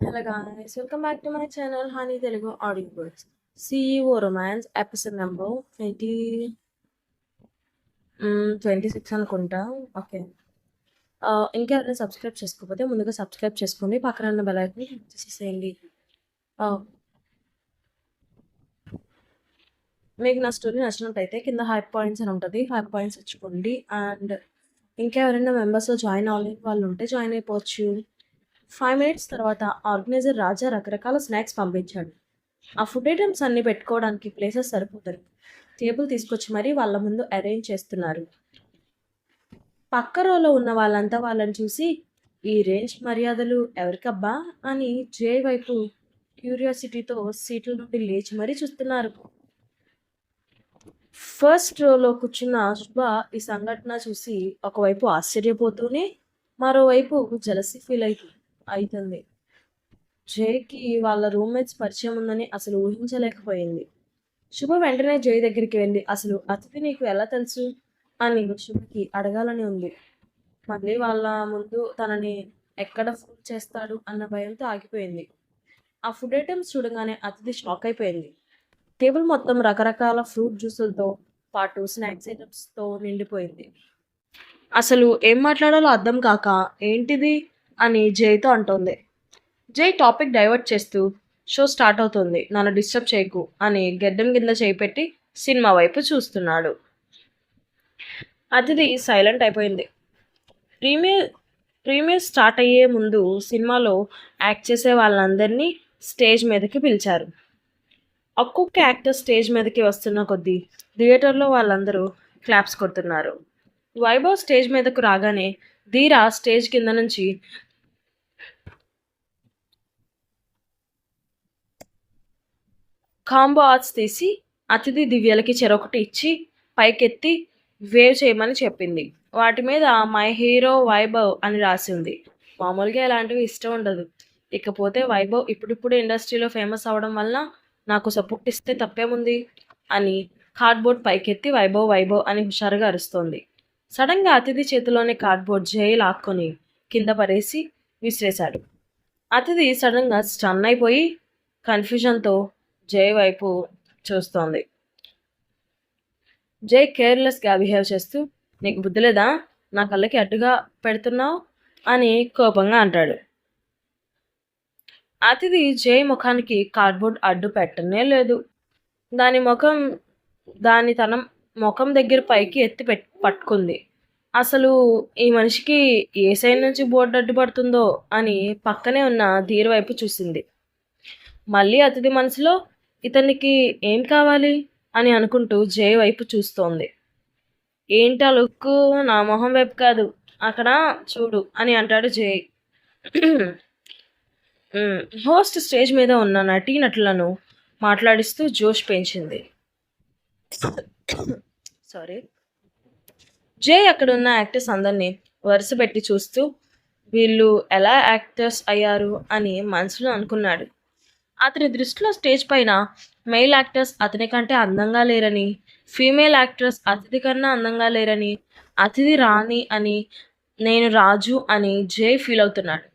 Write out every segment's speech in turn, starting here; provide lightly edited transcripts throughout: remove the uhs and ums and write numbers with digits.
Hello guys, welcome back to my channel Honey Telugu Audiobooks. CEO Romance episode number 26 అనుకుంటా. Okay. ఇంకెవరైనా subscribe చేసుకోకపోతే ముందుగా subscribe చేసుకోండి, పక్కన ఉన్న బెల్ ఐకాన్ క్లిక్ చేసేయండి. మీకు నా స్టోరీ నచ్చినట్టయితే కింద హైప్ పాయింట్స్ అని ఉంటుంది, హైప్ పాయింట్స్ ఇచ్చుకోండి. అండ్ ఇంకెవరైనా మెంబర్స్లో జాయిన్ అవ్వలేని వాళ్ళు ఉంటే జాయిన్ అయిపోవచ్చు. 5 మినిట్స్ తర్వాత ఆర్గనైజర్ రాజా రకరకాల స్నాక్స్ పంపించాడు. ఆ ఫుడ్ ఐటమ్స్ అన్ని పెట్టుకోవడానికి ప్లేసెస్ సరిపోతాయి. టేబుల్ తీసుకొచ్చి మరీ వాళ్ళ ముందు అరేంజ్ చేస్తున్నారు. పక్క రోలో ఉన్న వాళ్ళంతా వాళ్ళని చూసి, ఈ రేంజ్ మర్యాదలు ఎవరికబ్బా అని జే వైపు క్యూరియాసిటీతో సీట్ల నుండి లేచి మరీ చూస్తున్నారు. ఫస్ట్ రోలో కూర్చున్న శుభ ఈ సంఘటన చూసి ఒకవైపు ఆశ్చర్యపోతూనే మరోవైపు జలసి ఫీల్ అవుతుంది. జేకి వాళ్ళ రూమ్మేట్స్ పరిచయం ఉందని అసలు ఊహించలేకపోయింది. శుభ వెంటనే జై దగ్గరికి వెళ్ళి, అసలు అతిథి నీకు ఎలా తెలుసు అని శుభకి అడగాలని ఉంది. మళ్ళీ వాళ్ళ ముందు తనని ఎక్కడ ఫుడ్ చేస్తాడు అన్న భయంతో ఆగిపోయింది. ఆ ఫుడ్ ఐటమ్స్ చూడగానే అతిథి షాక్ అయిపోయింది. టేబుల్ మొత్తం రకరకాల ఫ్రూట్ జ్యూసులతో పాటు స్నాక్స్ ఐటమ్స్తో నిండిపోయింది. అసలు ఏం మాట్లాడాలో అర్థం కాక ఏంటిది అని జైతో అంటోంది. జై టాపిక్ డైవర్ట్ చేస్తూ, షో స్టార్ట్ అవుతుంది, నన్ను డిస్టర్బ్ చేయకు అని గెడ్డం కింద చేయిపెట్టి సినిమా వైపు చూస్తున్నాడు. అతిథి సైలెంట్ అయిపోయింది. ప్రీమియర్ స్టార్ట్ అయ్యే ముందు సినిమాలో యాక్ట్ చేసే వాళ్ళందరినీ స్టేజ్ మీదకి పిలిచారు. ఒక్కొక్క యాక్టర్ స్టేజ్ మీదకి వస్తున్న కొద్దీ థియేటర్లో వాళ్ళందరూ క్లాప్స్ కొడుతున్నారు. వైభవ్ స్టేజ్ మీదకు రాగానే ధీరా స్టేజ్ కింద నుంచి కాంబో ఆర్ట్స్ తీసి అతిథి దివ్యలకి చెరొకటి ఇచ్చి పైకెత్తి వేవ్ చేయమని చెప్పింది. వాటి మీద మై హీరో వైభవ్ అని రాసి ఉంది. మామూలుగా ఇలాంటివి ఇష్టం ఉండదు. ఇకపోతే వైభవ్ ఇప్పుడిప్పుడు ఇండస్ట్రీలో ఫేమస్ అవడం వల్ల నాకు సపోర్ట్ ఇస్తే తప్పేముంది అని కార్డ్బోర్డ్ పైకెత్తి వైభవ్ వైభవ్ అని హుషారుగా అరుస్తోంది. సడన్గా అతిథి చేతిలోని కార్డ్బోర్డ్ జై లాక్కొని కింద పడేసి విసిరేశాడు. అతిథి సడన్గా స్టన్ అయిపోయి కన్ఫ్యూజన్తో జై వైపు చూస్తోంది. జై కేర్లెస్గా బిహేవ్ చేస్తూ, నీకు బుద్ధి లేదా, నా కళ్ళకి అడ్డుగా పెడుతున్నావు అని కోపంగా అంటాడు. అతిథి జై ముఖానికి కార్డ్బోర్డ్ అడ్డు పెట్టనే లేదు. తన ముఖం దగ్గర పైకి ఎత్తి పట్టుకుంది. అసలు ఈ మనిషికి ఏ సైడ్ నుంచి బోర్డు అడ్డుపడుతుందో అని పక్కనే ఉన్న ధీర వైపు చూసింది. మళ్ళీ అతిథి మనసులో ఇతనికి ఏం కావాలి అని అనుకుంటూ జై వైపు చూస్తోంది. ఏంటా లుక్కు, నా మొహం వైపు కాదు, అక్కడ చూడు అని అంటాడు జై. హోస్ట్ స్టేజ్ మీద ఉన్న నటులను మాట్లాడిస్తూ జోష్ పెంచింది. సారీ. జై అక్కడున్న యాక్టర్స్ అందరినీ వరుస పెట్టి చూస్తూ, వీళ్ళు ఎలా యాక్టర్స్ అయ్యారు అని మనసులో అనుకున్నాడు. అతని దృష్టిలో స్టేజ్ పైన మెయిల్ యాక్టర్స్ అతని కంటే అందంగా లేరని, ఫీమేల్ యాక్టర్స్ అతిథి కన్నా అందంగా లేరని, అతిథి రాణి అని, నేను రాజు అని జై ఫీల్ అవుతున్నాడు.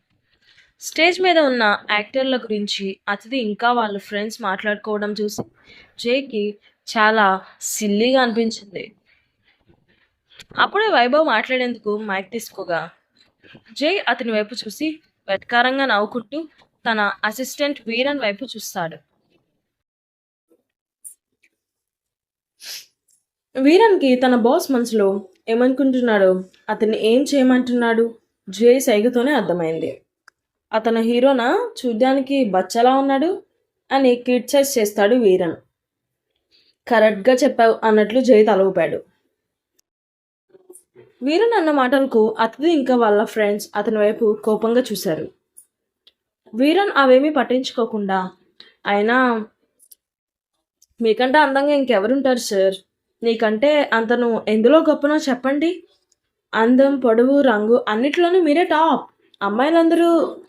స్టేజ్ మీద ఉన్న యాక్టర్ల గురించి అతిథి ఇంకా వాళ్ళ ఫ్రెండ్స్ మాట్లాడుకోవడం చూసి జైకి చాలా సిల్లీగా అనిపించింది. అప్పుడే వైభవ్ మాట్లాడేందుకు మైక్ తీసుకోగా జై అతని వైపు చూసి వెటకారంగా నవ్వుకుంటూ తన అసిస్టెంట్ వీరన్ వైపు చూస్తాడు. వీరన్కి తన బాస్ మనసులో ఏమనుకుంటున్నాడో, అతన్ని ఏం చేయమంటున్నాడు జై సైగతోనే అర్థమైంది. అతను హీరోనా, చూడ్డానికి బచ్చలా ఉన్నాడు అని క్రిటిసైజ్ చేస్తాడు వీరన్. కరెక్ట్గా చెప్పావు అన్నట్లు జై తల ఊపాడు. వీరన్ అన్న మాటలకు అతిథి ఇంకా వాళ్ళ ఫ్రెండ్స్ అతని వైపు కోపంగా చూశారు. వీరన్ అవేమీ పట్టించుకోకుండా, అయినా మీకంటే అందంగా ఇంకెవరుంటారు సార్, నీకంటే అంతను ఎందులో గొప్పనో చెప్పండి, అందం, పొడవు, రంగు అన్నిట్లోనూ మీరే టాప్, అమ్మాయిలందరూ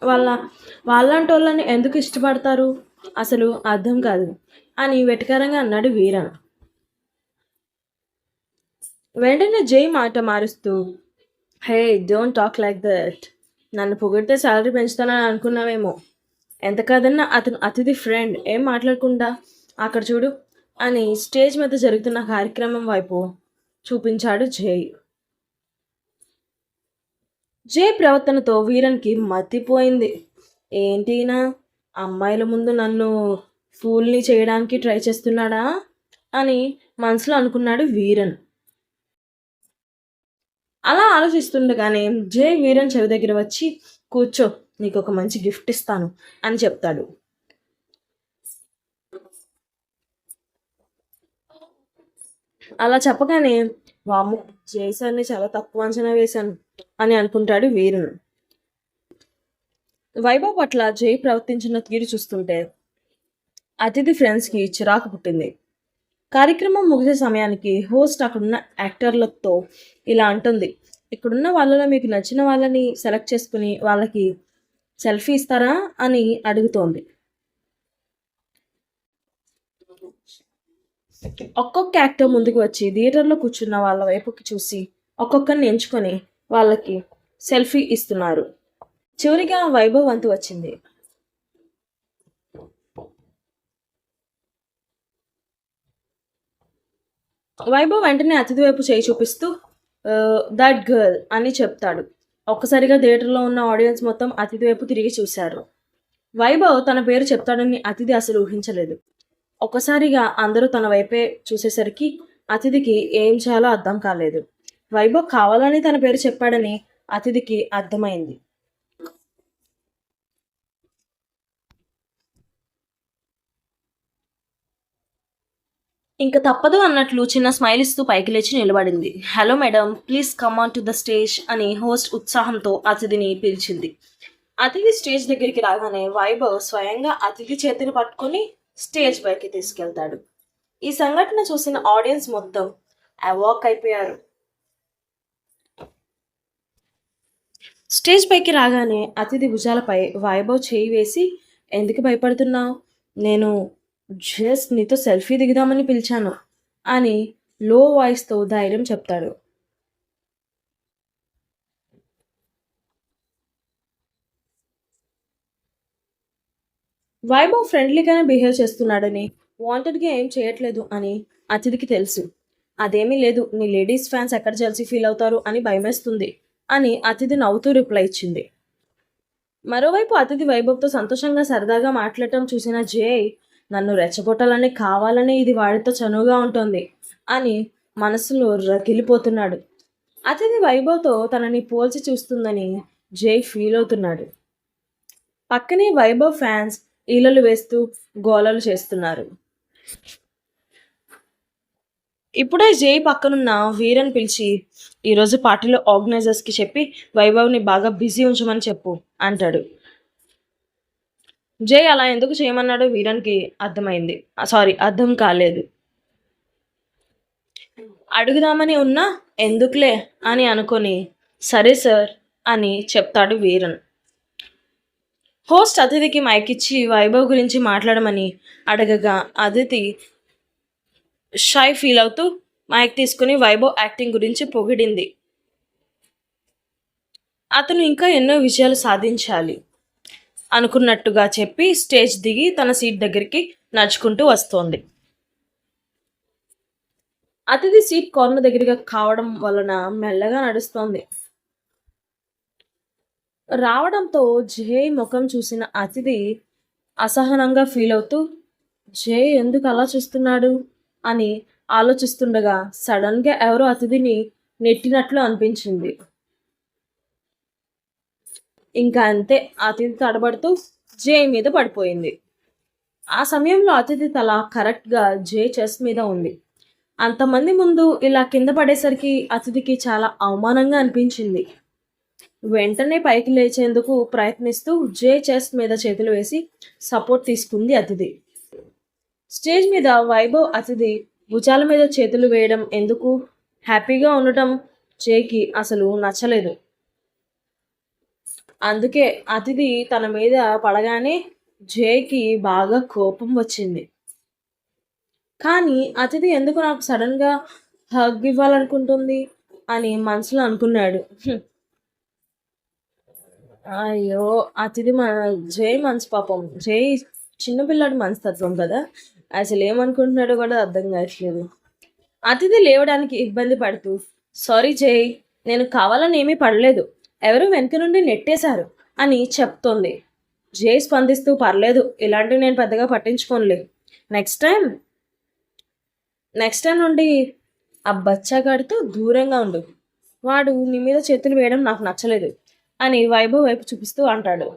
వాళ్ళంటి వాళ్ళని ఎందుకు ఇష్టపడతారు, అసలు అర్థం కాదు అని వెటకారంగా అన్నాడు వీరన్. వెంటనే జై మాట మారుస్తూ, hey don't talk like that, నన్ను పొగిడితే శాలరీ పెంచుతానని అనుకున్నావేమో, ఎంత కాదన్నా అతను అతిథి ఫ్రెండ్, ఏం మాట్లాడకుండా అక్కడ చూడు అని స్టేజ్ మీద జరుగుతున్న కార్యక్రమం వైపు చూపించాడు జై. జై ప్రవర్తనతో వీరన్కి మతిపోయింది. ఏంటినా అమ్మాయిల ముందు నన్ను ఫూల్ని చేయడానికి ట్రై చేస్తున్నాడా అని మనసులో అనుకున్నాడు వీరన్. అలా ఆలోచిస్తుండగానే జై వీరన్ చెవి దగ్గర వచ్చి, కూర్చో, నీకు ఒక మంచి గిఫ్ట్ ఇస్తాను అని చెప్తాడు. అలా చెప్పగానే, వాము, జై సార్ని చాలా తక్కువ అంచనా వేశాను అని అనుకుంటాడు వీరన్. వైభవ్ పట్ల జై ప్రవర్తించిన తీరు చూస్తుంటే అతిథి ఫ్రెండ్స్కి చిరాకు పుట్టింది. కార్యక్రమం ముగిసే సమయానికి హోస్ట్ అక్కడున్న యాక్టర్లతో ఇలా అంటుంది, ఇక్కడున్న వాళ్ళలో మీకు నచ్చిన వాళ్ళని సెలెక్ట్ చేసుకుని వాళ్ళకి సెల్ఫీ ఇస్తారా అని అడుగుతోంది. ఒక్కొక్క యాక్టర్ ముందుకు వచ్చి థియేటర్లో కూర్చున్న వాళ్ళ వైపుకి చూసి ఒక్కొక్కరిని ఎంచుకొని వాళ్ళకి సెల్ఫీ ఇస్తున్నారు. చివరిగా వైభవ్ వంతు వచ్చింది. వైభవ్ వెంటనే అతిథి వైపు చేయి చూపిస్తూ దట్ గర్ల్ అని చెప్తాడు. ఒక్కసారిగా థియేటర్లో ఉన్న ఆడియన్స్ మొత్తం అతిథి వైపు తిరిగి చూశారు. వైభవ్ తన పేరు చెప్తాడని అతిథి అసలు ఊహించలేదు. ఒక్కసారిగా అందరూ తన వైపే చూసేసరికి అతిథికి ఏం చేయాలో అర్థం కాలేదు. వైభవ్ కావాలని తన పేరు చెప్పాడని అతిథికి అర్థమైంది. ఇంకా తప్పదు అన్నట్లు చిన్న స్మైల్ ఇస్తూ పైకి లేచి నిలబడింది. Hello madam, please come on to the stage అని హోస్ట్ ఉత్సాహంతో అతిథిని పిలిచింది. అతిథి స్టేజ్ దగ్గరికి రాగానే వైభవ్ స్వయంగా అతిథి చేతిని పట్టుకొని స్టేజ్ పైకి తీసుకెళ్తాడు. ఈ సంఘటన చూసిన ఆడియన్స్ మొత్తం అవాక్ అయిపోయారు. స్టేజ్ పైకి రాగానే అతిథి భుజాలపై వైభవ్ చేయి వేసి, ఎందుకు భయపడుతున్నావు, నేను జస్ట్ నీతో సెల్ఫీ దిగుదామని పిలిచాను అని లో వాయిస్తో ధైర్యం చెప్తాడు. వైభవ్ ఫ్రెండ్లీగానే బిహేవ్ చేస్తున్నాడని, వాంటెడ్గా ఏం చేయట్లేదు అని అతిథికి తెలుసు. అదేమీ లేదు, నీ లేడీస్ ఫ్యాన్స్ ఎక్కడ జల్సీ ఫీల్ అవుతారు అని భయమేస్తుంది అని అతిథి నవ్వుతూ రిప్లై ఇచ్చింది. మరోవైపు అతిథి వైభవ్తో సంతోషంగా సరదాగా మాట్లాడటం చూసిన జై, నన్ను రెచ్చగొట్టాలని కావాలని ఇది వాడితో చనువుగా ఉంటుంది అని మనసులో రగిలిపోతున్నాడు. అతిథి వైభవ్తో తనని పోల్చి చూస్తుందని జై ఫీల్ అవుతున్నాడు. పక్కనే వైభవ్ ఫ్యాన్స్ ఈలలు వేస్తూ గోలలు చేస్తున్నారు. ఇప్పుడే జై పక్కనున్న వీరన్ పిలిచి, ఈరోజు పార్టీలో ఆర్గనైజర్స్కి చెప్పి వైభవ్ని బాగా బిజీ ఉంచమని చెప్పు అంటాడు. జై అలా ఎందుకు చేయమన్నాడో వీరన్కి అర్థం కాలేదు. అడుగుదామని ఉన్నా ఎందుకులే అని అనుకొని సరే సార్ అని చెప్తాడు వీరన్. హోస్ట్ అతిథికి మైకిచ్చి వైభవ్ గురించి మాట్లాడమని అడగగా అదితి షై ఫీల్ అవుతూ మైక్ తీసుకుని వైభవ్ యాక్టింగ్ గురించి పొగిడింది. అతను ఇంకా ఎన్నో విజయాలు సాధించాలి అనుకున్నట్టుగా చెప్పి స్టేజ్ దిగి తన సీట్ దగ్గరికి నడుచుకుంటూ వస్తోంది. అతిథి సీట్ కార్నర్ దగ్గరగా కావడం వలన మెల్లగా నడుస్తోంది. రావడంతో జై ముఖం చూసిన అతిథి అసహనంగా ఫీల్ అవుతూ, జై ఎందుకు అలా చూస్తున్నాడు అని ఆలోచిస్తుండగా సడన్గా ఎవరో అతిథిని నెట్టినట్లు అనిపించింది. ఇంకా అంతే, అతిథి తడబడుతూ జై మీద పడిపోయింది. ఆ సమయంలో అతిథి తల కరెక్ట్గా జై చెస్ట్ మీద ఉంది. అంతమంది ముందు ఇలా కింద పడేసరికి అతిథికి చాలా అవమానంగా అనిపించింది. వెంటనే పైకి లేచేందుకు ప్రయత్నిస్తూ జై చెస్ట్ మీద చేతులు వేసి సపోర్ట్ తీసుకుంది అతిథి. స్టేజ్ మీద వైభవ్ అతిథి భుజాల మీద చేతులు వేయడం ఎందుకు, హ్యాపీగా ఉండటం జైకి అసలు నచ్చలేదు. అందుకే అతిథి తన మీద పడగానే జైకి బాగా కోపం వచ్చింది. కానీ అతిథి ఎందుకు నాకు సడన్గా హగ్ ఇవ్వాలనుకుంటుంది అని మనసులో అనుకున్నాడు. అయ్యో! అతిథి జై మనసు పాపం. జై చిన్న పిల్లాడి మనస్తత్వం కదా! అసలేమనుకుంటున్నాడో కూడా అర్థం కావట్లేదు. అతిథి లేవడానికి ఇబ్బంది పడుతూ, సారీ జై, నేను కావాలని ఏమీ పడలేదు. ఎవరో వెనక నుండి నెట్టేశారు అని చెప్తోంది. జై స్పందిస్తూ, పర్లేదు, ఇలాంటివి నేను పెద్దగా పట్టించుకోనులే. నెక్స్ట్ టైం నెక్స్ట్ టైం నుండి ఆ బచ్చాగాడితో దూరంగా ఉండు. వాడు నీ మీద చేతులు వేయడం నాకు నచ్చలేదు అని వైభవ్ వైపు చూపిస్తూ అంటాడు.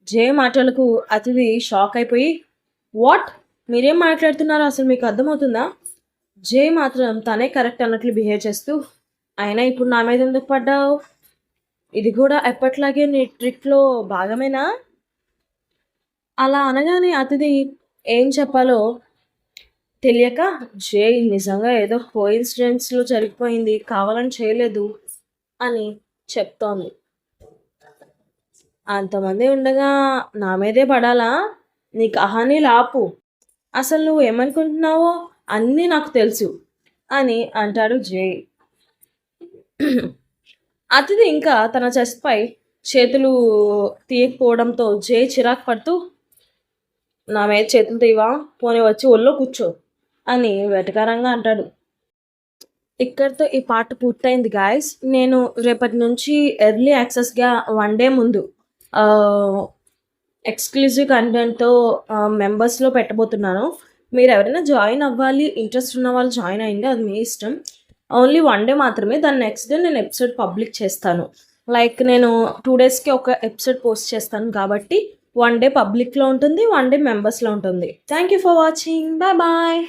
జే మాటలకు అతిథి షాక్ అయిపోయి, వాట్, మీరేం మాట్లాడుతున్నారో అసలు మీకు అర్థమవుతుందా? జే మాత్రం తనే కరెక్ట్ అన్నట్లు బిహేవ్ చేస్తూ, అయినా ఇప్పుడు నా మీద ఎందుకు పడ్డావు? ఇది కూడా ఎప్పట్లాగే నీ ట్రిక్లో భాగమేనా? అలా అనగానే అతిథి ఏం చెప్పాలో తెలియక, జే నిజంగా ఏదో కోఇన్సిడెన్స్లో జరిగిపోయింది, కావాలని చేయలేదు అని చెప్తోంది. అంతమంది ఉండగా నా మీదే పడాలా? నీ కహానీలు ఆపు. అసలు నువ్వు ఏమనుకుంటున్నావో అన్నీ నాకు తెలుసు అని అంటాడు జై. అతిథి ఇంకా తన చెస్ట్పై చేతులు తీయకపోవడంతో జై చిరాకు పడుతూ, నా మీద చేతులు తీవా, పోనీ వచ్చి ఒళ్ళో కూర్చో అని వెటకారంగా అంటాడు. ఇక్కడితో ఈ పార్ట్ పూర్తయింది గాయస్. నేను రేపటి నుంచి ఎర్లీ యాక్సెస్గా 1 డే ముందు ఎక్స్క్లూజివ్ కంటెంట్తో మెంబర్స్లో పెట్టబోతున్నాను. మీరు ఎవరైనా జాయిన్ అవ్వాలి, ఇంట్రెస్ట్ ఉన్న వాళ్ళు జాయిన్ అయ్యింది, అది మీ ఇష్టం. ఓన్లీ 1 డే మాత్రమే. దాని నెక్స్ట్ డే నేను ఎపిసోడ్ పబ్లిక్ చేస్తాను. లైక్ నేను 2 డేస్కి ఒక ఎపిసోడ్ పోస్ట్ చేస్తాను కాబట్టి 1 డే పబ్లిక్లో ఉంటుంది, 1 డే మెంబర్స్లో ఉంటుంది. Thank you for watching. Bye bye.